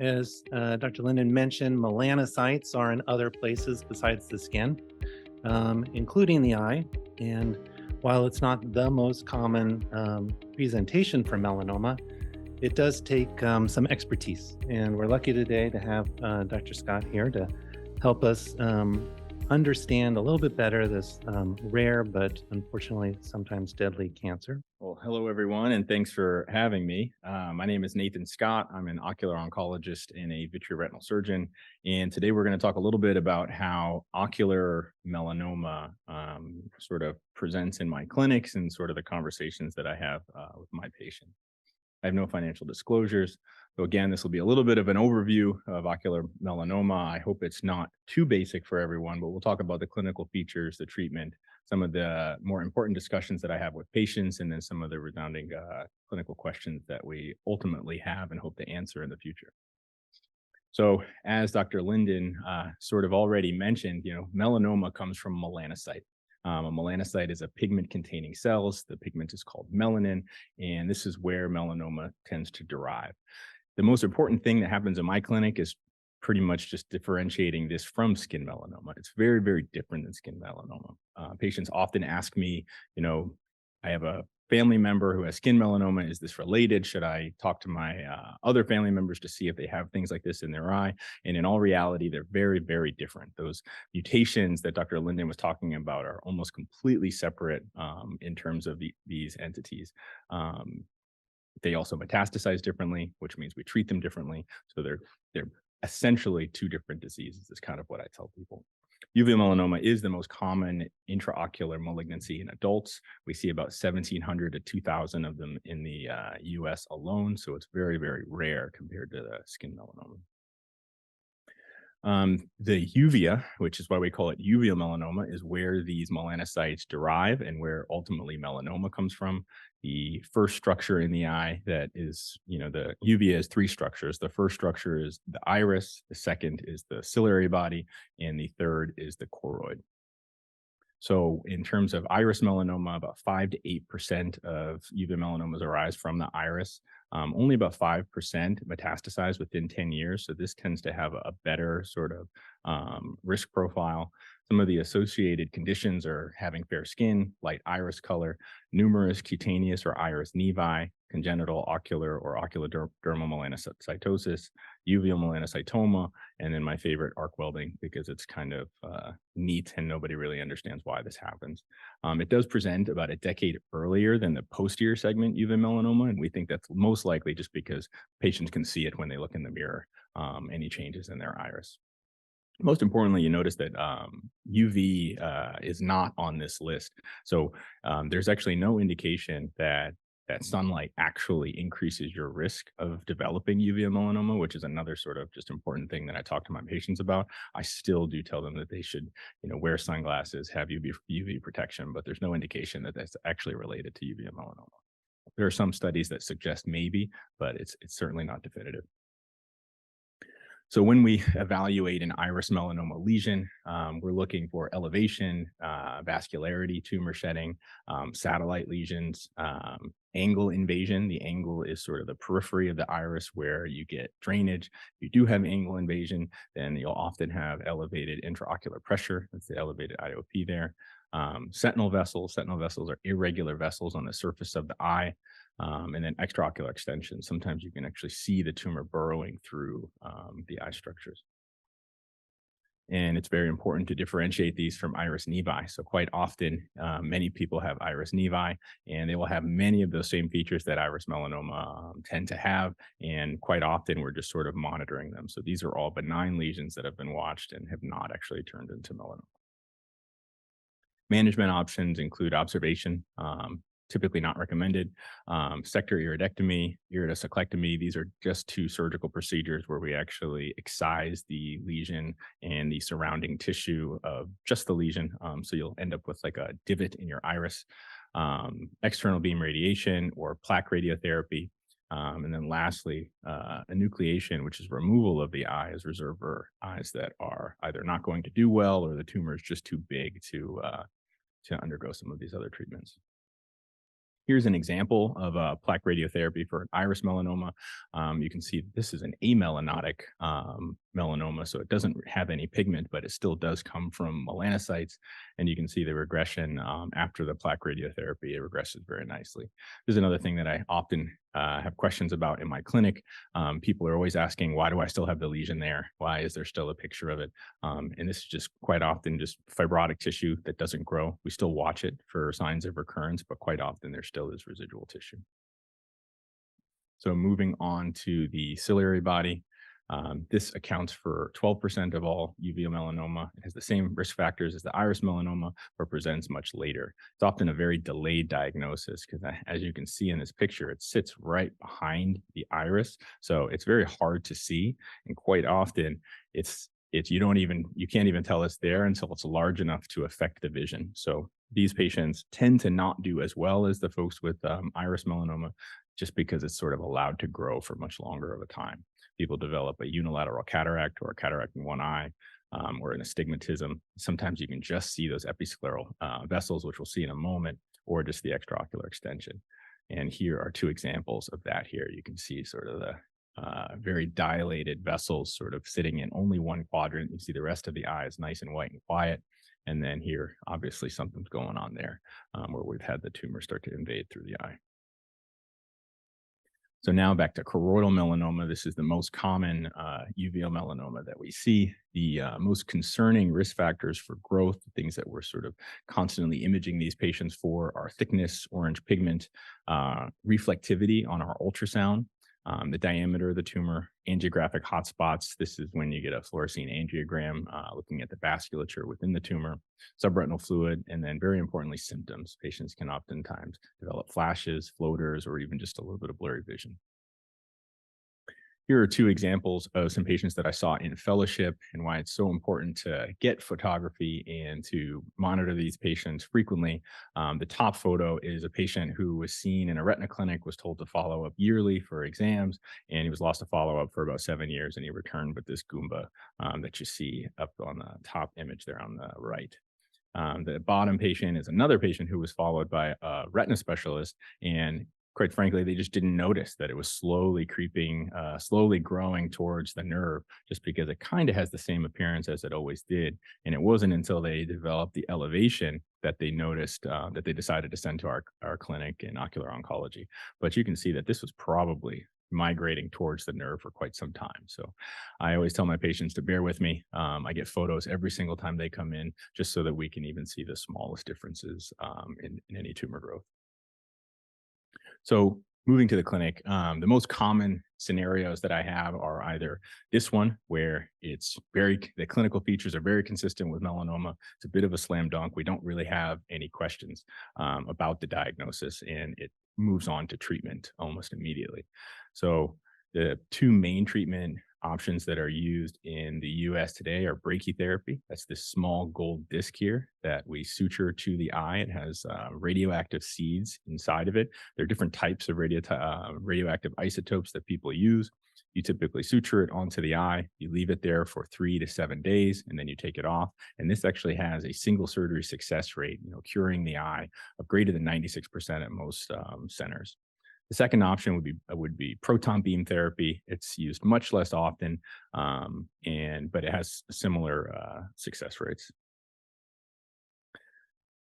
As Dr. Linden mentioned, melanocytes are in other places besides the skin, including the eye. And while it's not the most common presentation for melanoma, it does take some expertise. And we're lucky today to have Dr. Scott here to help us understand a little bit better this rare but unfortunately sometimes deadly cancer. Well, hello everyone, and thanks for having me. My name is Nathan Scott. I'm an ocular oncologist and a vitreoretinal surgeon. And today we're going to talk a little bit about how ocular melanoma sort of presents in my clinics and sort of the conversations that I have with my patients. I have no financial disclosures. So again, this will be a little bit of an overview of ocular melanoma. I hope it's not too basic for everyone, but we'll talk about the clinical features, the treatment, some of the more important discussions that I have with patients, and then some of the resounding clinical questions that we ultimately have and hope to answer in the future. So as Dr. Linden sort of already mentioned, melanoma comes from melanocyte. A melanocyte is a pigment containing cells. The pigment is called melanin, and this is where melanoma tends to derive. The most important thing that happens in my clinic is pretty much just differentiating this from skin melanoma. It's very, very different than skin melanoma. Patients often ask me, I have a family member who has skin melanoma. Is this related? Should I talk to my other family members to see if they have things like this in their eye? And in all reality, they're very, very different. Those mutations that Dr. Linden was talking about are almost completely separate in terms of these entities. They also metastasize differently, which means we treat them differently. So they're essentially two different diseases is kind of what I tell people. Uveal melanoma is the most common intraocular malignancy in adults. We see about 1,700 to 2,000 of them in the US alone. So it's very, very rare compared to the skin melanoma. The uvea, which is why we call it uveal melanoma, is where these melanocytes derive and where ultimately melanoma comes from. The first structure in the eye that is, the uvea is three structures. The first structure is the iris, the second is the ciliary body, and the third is the choroid. So in terms of iris melanoma, about 5 to 8% of uveal melanomas arise from the iris. Only about 5% metastasize within 10 years. So this tends to have a better sort of risk profile. Some of the associated conditions are having fair skin, light iris color, numerous cutaneous or iris nevi, congenital ocular or oculodermal melanocytosis, uveal melanocytoma, and then my favorite, arc welding, because it's kind of neat and nobody really understands why this happens. It does present about a decade earlier than the posterior segment uveal melanoma, and we think that's most likely just because patients can see it when they look in the mirror, any changes in their iris. Most importantly, you notice that UV is not on this list. So there's actually no indication that sunlight actually increases your risk of developing uveal melanoma, which is another sort of just important thing that I talk to my patients about. I still do tell them that they should, wear sunglasses, have UV protection, but there's no indication that that's actually related to uveal melanoma. There are some studies that suggest maybe, but it's certainly not definitive. So when we evaluate an iris melanoma lesion, we're looking for elevation, vascularity, tumor shedding, satellite lesions, angle invasion. The angle is sort of the periphery of the iris where you get drainage. If you do have angle invasion, then you'll often have elevated intraocular pressure. That's the elevated IOP there. Sentinel vessels. Sentinel vessels are irregular vessels on the surface of the eye. And then extraocular extension. Sometimes you can actually see the tumor burrowing through the eye structures. And it's very important to differentiate these from iris nevi. So quite often, many people have iris nevi, and they will have many of those same features that iris melanoma tend to have. And quite often, we're just sort of monitoring them. So these are all benign lesions that have been watched and have not actually turned into melanoma. Management options include observation, typically not recommended. Sector iridectomy, iridocystectomy, these are just two surgical procedures where we actually excise the lesion and the surrounding tissue of just the lesion. So you'll end up with like a divot in your iris. External beam radiation or plaque radiotherapy. And then lastly, enucleation, which is removal of the eye, is reserved for eyes that are either not going to do well or the tumor is just too big to undergo some of these other treatments. Here's an example of a plaque radiotherapy for an iris melanoma. You can see this is an amelanotic melanoma, so it doesn't have any pigment, but it still does come from melanocytes. And you can see the regression after the plaque radiotherapy. It regresses very nicely. There's another thing that I often have questions about in my clinic. People are always asking, why do I still have the lesion there? Why is there still a picture of it? And this is just quite often just fibrotic tissue that doesn't grow. We still watch it for signs of recurrence, but quite often there still is residual tissue. So moving on to the ciliary body, this accounts for 12% of all uveal melanoma. It has the same risk factors as the iris melanoma, but presents much later. It's often a very delayed diagnosis because, as you can see in this picture, it sits right behind the iris. So it's very hard to see. And quite often, you can't even tell it's there until it's large enough to affect the vision. So these patients tend to not do as well as the folks with iris melanoma, just because it's sort of allowed to grow for much longer of a time. People develop a unilateral cataract or a cataract in one eye, or an astigmatism. Sometimes you can just see those episcleral vessels, which we'll see in a moment, or just the extraocular extension. And here are two examples of that here. You can see sort of the very dilated vessels sort of sitting in only one quadrant. You see the rest of the eye is nice and white and quiet. And then here, obviously something's going on there where we've had the tumor start to invade through the eye. So now back to choroidal melanoma. This is the most common uveal melanoma that we see. The most concerning risk factors for growth, things that we're sort of constantly imaging these patients for, are thickness, orange pigment, reflectivity on our ultrasound, the diameter of the tumor, angiographic hotspots. This is when you get a fluorescein angiogram looking at the vasculature within the tumor, subretinal fluid, and then very importantly, symptoms. Patients can oftentimes develop flashes, floaters, or even just a little bit of blurry vision. Here are two examples of some patients that I saw in fellowship and why it's so important to get photography and to monitor these patients frequently. The top photo is a patient who was seen in a retina clinic, was told to follow up yearly for exams, and he was lost to follow up for about 7 years, and he returned with this Goomba that you see up on the top image there on the right. The bottom patient is another patient who was followed by a retina specialist, and quite frankly, they just didn't notice that it was slowly creeping, slowly growing towards the nerve, just because it kind of has the same appearance as it always did. And it wasn't until they developed the elevation that they noticed that they decided to send to our clinic in ocular oncology. But you can see that this was probably migrating towards the nerve for quite some time. So I always tell my patients to bear with me. I get photos every single time they come in, just so that we can even see the smallest differences in any tumor growth. So moving to the clinic, the most common scenarios that I have are either this one, where the clinical features are very consistent with melanoma. It's a bit of a slam dunk. We don't really have any questions about the diagnosis, and it moves on to treatment almost immediately. So the two main treatment options that are used in the US today are brachytherapy. That's this small gold disc here that we suture to the eye. It has radioactive seeds inside of it. There are different types of radioactive isotopes that people use. You typically suture it onto the eye. You leave it there for 3 to 7 days, and then you take it off. And this actually has a single surgery success rate, curing the it of greater than 96% at most centers. The second option would be proton beam therapy. It's used much less often, but it has similar success rates.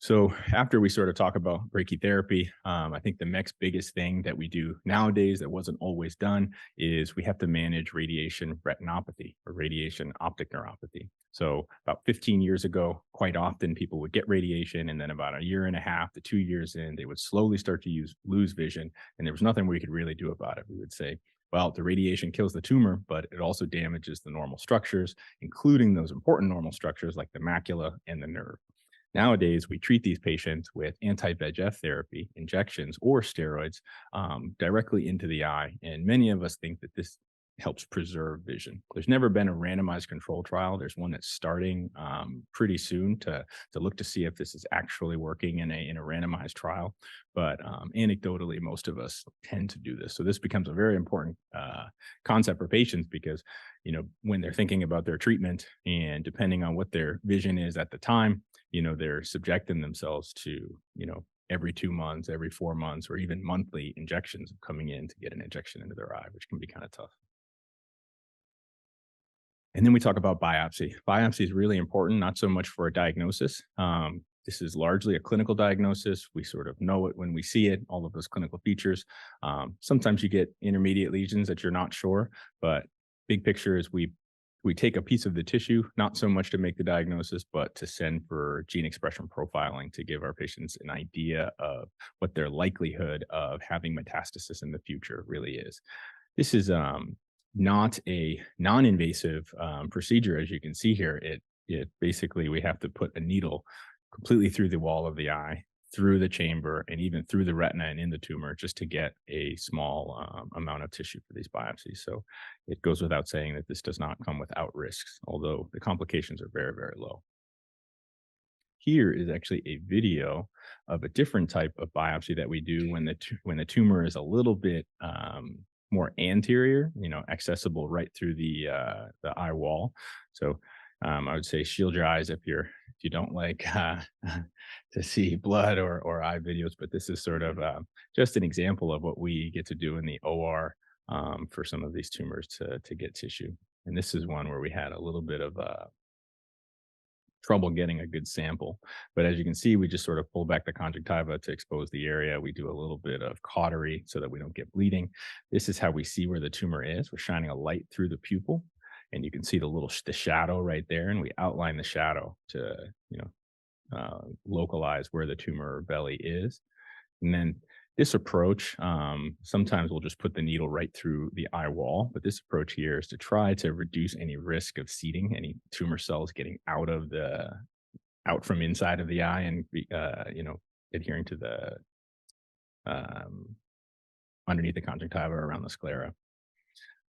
So after we sort of talk about brachytherapy, I think the next biggest thing that we do nowadays that wasn't always done is we have to manage radiation retinopathy or radiation optic neuropathy. So about 15 years ago, quite often people would get radiation, and then about 1.5 to 2 years in, they would slowly start to lose vision, and there was nothing we could really do about it. We would say, well, the radiation kills the tumor, but it also damages the normal structures, including those important normal structures like the macula and the nerve. Nowadays, we treat these patients with anti-VEGF therapy, injections, or steroids directly into the eye. And many of us think that this helps preserve vision. There's never been a randomized control trial. There's one that's starting pretty soon to look to see if this is actually working in a randomized trial. But anecdotally, most of us tend to do this. So this becomes a very important concept for patients because, when they're thinking about their treatment and depending on what their vision is at the time, they're subjecting themselves to, every 2 months, every 4 months, or even monthly injections of coming in to get an injection into their eye, which can be kind of tough. And then we talk about biopsy. Biopsy is really important, not so much for a diagnosis. This is largely a clinical diagnosis. We sort of know it when we see it, all of those clinical features. Sometimes you get intermediate lesions that you're not sure, but big picture is we take a piece of the tissue, not so much to make the diagnosis, but to send for gene expression profiling to give our patients an idea of what their likelihood of having metastasis in the future really is. This is not a non-invasive procedure, as you can see here. It basically, we have to put a needle completely through the wall of the eye, through the chamber, and even through the retina and in the tumor, just to get a small amount of tissue for these biopsies. So it goes without saying that this does not come without risks, although the complications are very, very low. Here is actually a video of a different type of biopsy that we do when the tumor is a little bit more anterior, accessible right through the eye wall. So I would say shield your eyes if you don't like to see blood or eye videos, but this is sort of just an example of what we get to do in the OR for some of these tumors to get tissue. And this is one where we had a little bit of trouble getting a good sample. But as you can see, we just sort of pull back the conjunctiva to expose the area. We do a little bit of cautery so that we don't get bleeding. This is how we see where the tumor is. We're shining a light through the pupil, and you can see the shadow right there. And we outline the shadow to, localize where the tumor belly is. And then this approach, sometimes we'll just put the needle right through the eye wall, but this approach here is to try to reduce any risk of seeding, any tumor cells getting out from inside of the eye and adhering to the underneath the conjunctiva around the sclera.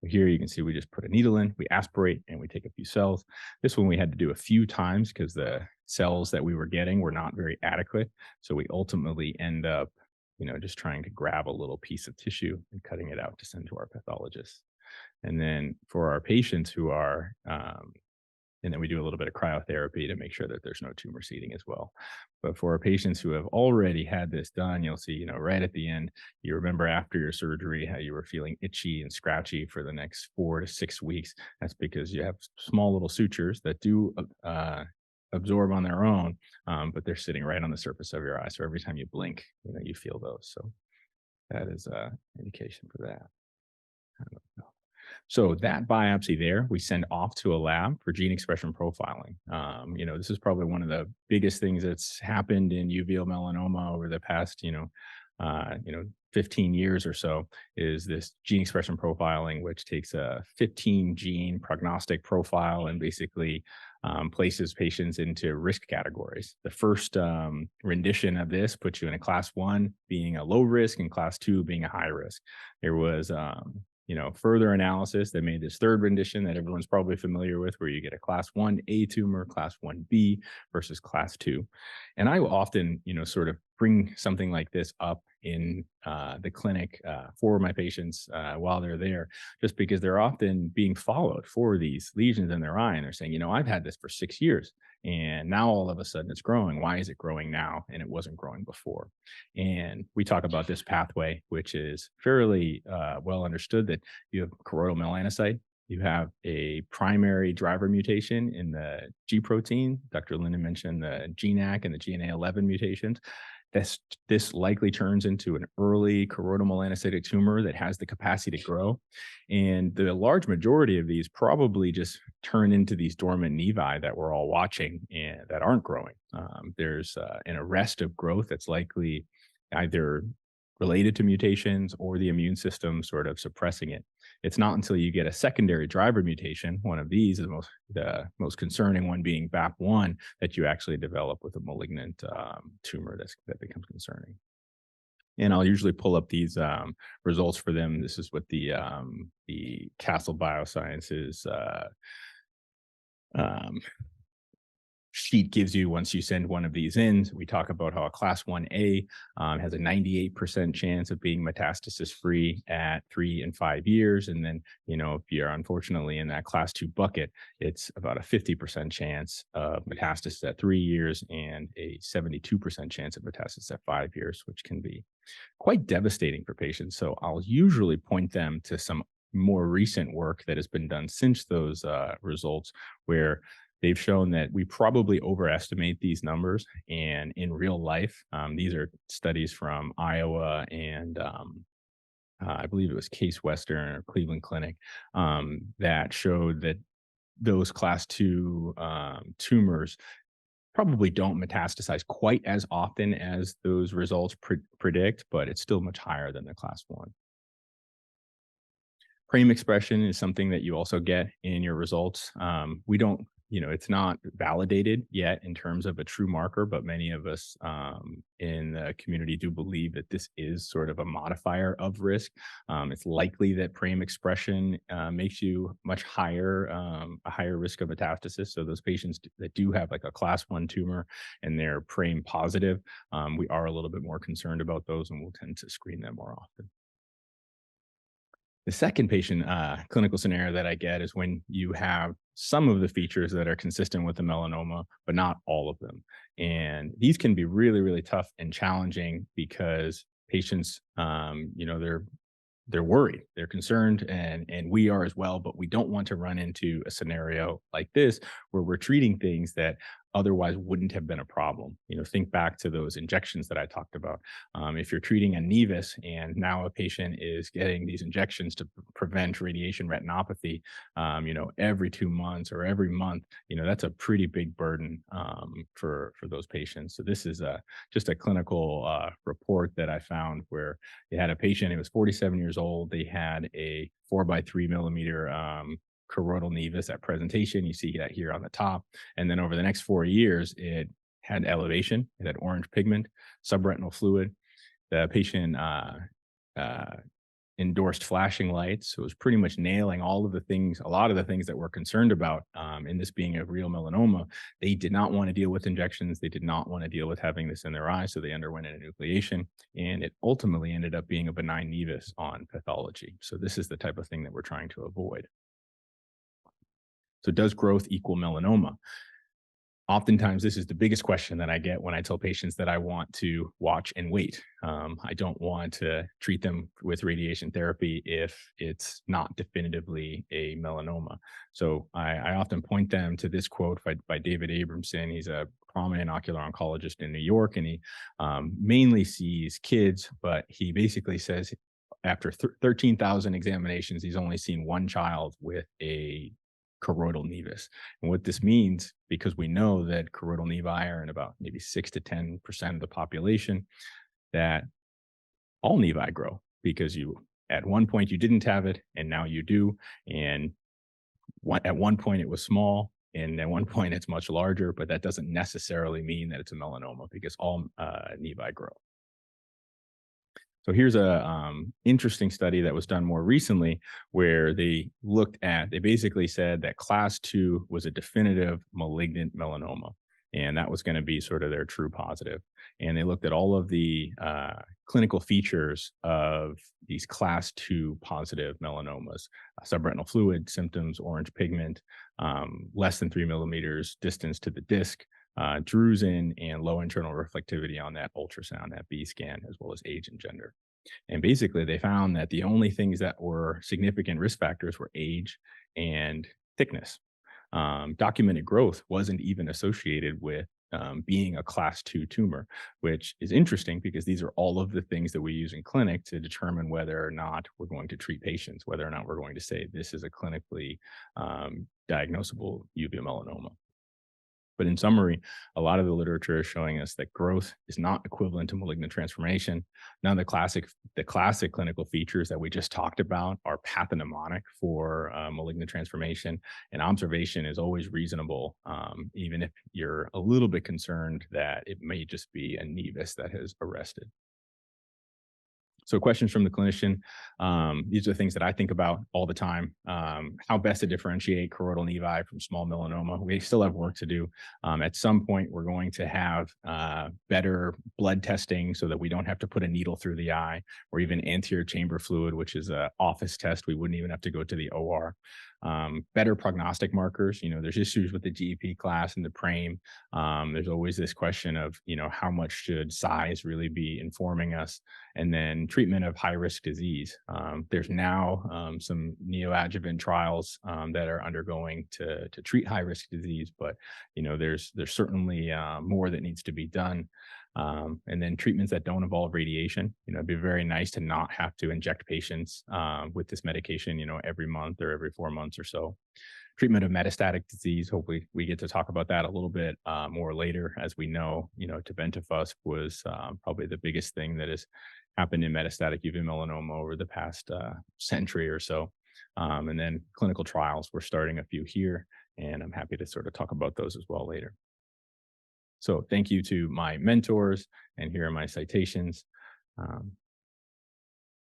Here you can see we just put a needle in, we aspirate, and we take a few cells. This one we had to do a few times because the cells that we were getting were not very adequate. So we ultimately end up just trying to grab a little piece of tissue and cutting it out to send to our pathologist. And then for our patients who are, and then we do a little bit of cryotherapy to make sure that there's no tumor seeding as well. But for our patients who have already had this done, you'll see, right at the end, you remember after your surgery how you were feeling itchy and scratchy for the next 4 to 6 weeks. That's because you have small little sutures that do absorb on their own, but they're sitting right on the surface of your eye. So every time you blink, you feel those. So that is an indication for that. I don't know. So that biopsy there, we send off to a lab for gene expression profiling. This is probably one of the biggest things that's happened in uveal melanoma over the past, 15 years or so, is this gene expression profiling, which takes a 15 gene prognostic profile and basically places patients into risk categories. The first rendition of this puts you in a class 1 being a low risk and class 2 being a high risk. There was further analysis that made this third rendition that everyone's probably familiar with, where you get a class 1A tumor, class 1B versus class 2. And I will often, sort of bring something like this up in the clinic for my patients while they're there, just because they're often being followed for these lesions in their eye. And they're saying, I've had this for 6 years. And now all of a sudden it's growing. Why is it growing now? And it wasn't growing before. And we talk about this pathway, which is fairly well understood, that you have choroidal melanocyte. You have a primary driver mutation in the G protein. Dr. Linden mentioned the GNAC and the GNA11 mutations. This likely turns into an early choroidal melanocytic tumor that has the capacity to grow. And the large majority of these probably just turn into these dormant nevi that we're all watching and that aren't growing. There's an arrest of growth that's likely either related to mutations or the immune system sort of suppressing it. It's not until you get a secondary driver mutation, one of these is the most concerning one being BAP1, that you actually develop with a malignant tumor that becomes concerning. And I'll usually pull up these results for them. This is what the Castle Biosciences sheet gives you once you send one of these in. We talk about how a class 1A has a 98% chance of being metastasis free at 3 and 5 years. And then, if you're unfortunately in that class 2 bucket, it's about a 50% chance of metastasis at 3 years and a 72% chance of metastasis at 5 years, which can be quite devastating for patients. So I'll usually point them to some more recent work that has been done since those results, where they've shown that we probably overestimate these numbers. And in real life, these are studies from Iowa and I believe it was Case Western or Cleveland Clinic, that showed that those class 2 tumors probably don't metastasize quite as often as those results predict, but it's still much higher than the class 1. PRAME expression is something that you also get in your results. We don't, it's not validated yet in terms of a true marker, but many of us in the community do believe that this is sort of a modifier of risk. It's likely that PRAME expression makes you much higher, a higher risk of metastasis. So those patients that do have like a class 1 tumor and they're PRAME positive, we are a little bit more concerned about those, and we'll tend to screen them more often. The second patient clinical scenario that I get is when you have some of the features that are consistent with the melanoma, but not all of them. And these can be really, really tough and challenging because patients, they're worried, they're concerned, and we are as well. But we don't want to run into a scenario like this where we're treating things that otherwise wouldn't have been a problem. Think back to those injections that I talked about. If you're treating a nevus and now a patient is getting these injections to prevent radiation retinopathy, every 2 months or every month, that's a pretty big burden for those patients. So this is just a clinical report that I found where they had a patient. He was 47 years old. They had a 4 by 3 millimeter choroidal nevus at presentation. You see that here on the top. And then over the next 4 years, it had elevation, it had orange pigment, subretinal fluid. The patient endorsed flashing lights. So it was pretty much nailing a lot of the things that we're concerned about in this being a real melanoma. They did not want to deal with injections. They did not want to deal with having this in their eye. So they underwent an enucleation, and it ultimately ended up being a benign nevus on pathology. So this is the type of thing that we're trying to avoid. So does growth equal melanoma? Oftentimes, this is the biggest question that I get when I tell patients that I want to watch and wait. I don't want to treat them with radiation therapy if it's not definitively a melanoma. So I often point them to this quote by David Abramson. He's a prominent ocular oncologist in New York, and he mainly sees kids, but he basically says after 13,000 examinations, he's only seen one child with a choroidal nevus. And what this means, because we know that choroidal nevi are in about maybe 6 to 10% of the population, that all nevi grow because at one point you didn't have it and now you do. And at one point it was small and at one point it's much larger, but that doesn't necessarily mean that it's a melanoma because all nevi grow. So here's a interesting study that was done more recently where they basically said that class 2 was a definitive malignant melanoma. And that was going to be sort of their true positive. And they looked at all of the clinical features of these class 2 positive melanomas: subretinal fluid, symptoms, orange pigment, less than 3 millimeters distance to the disc, drusen, and low internal reflectivity on that ultrasound, that B scan, as well as age and gender. And basically, they found that the only things that were significant risk factors were age and thickness. Documented growth wasn't even associated with being a class 2 tumor, which is interesting because these are all of the things that we use in clinic to determine whether or not we're going to treat patients, whether or not we're going to say this is a clinically diagnosable uveal melanoma. But in summary, a lot of the literature is showing us that growth is not equivalent to malignant transformation. None of the classic clinical features that we just talked about are pathognomonic for malignant transformation. And observation is always reasonable, even if you're a little bit concerned that it may just be a nevus that has arrested. So questions from the clinician. These are things that I think about all the time. How best to differentiate choroidal nevi from small melanoma. We still have work to do. At some point, we're going to have better blood testing so that we don't have to put a needle through the eye, or even anterior chamber fluid, which is an office test. We wouldn't even have to go to the OR. Better prognostic markers. There's issues with the GEP class and the PRAME. There's always this question of, how much should size really be informing us? And then treatment of high risk disease. There's now some neoadjuvant trials that are undergoing to treat high risk disease, but there's certainly more that needs to be done. And then treatments that don't involve radiation. It'd be very nice to not have to inject patients with this medication, every month or every 4 months or so. Treatment of metastatic disease. Hopefully, we get to talk about that a little bit more later. As we know, tebentafusp was probably the biggest thing that has happened in metastatic uveal melanoma over the past century or so. And then clinical trials. We're starting a few here, and I'm happy to sort of talk about those as well later. So thank you to my mentors, and here are my citations.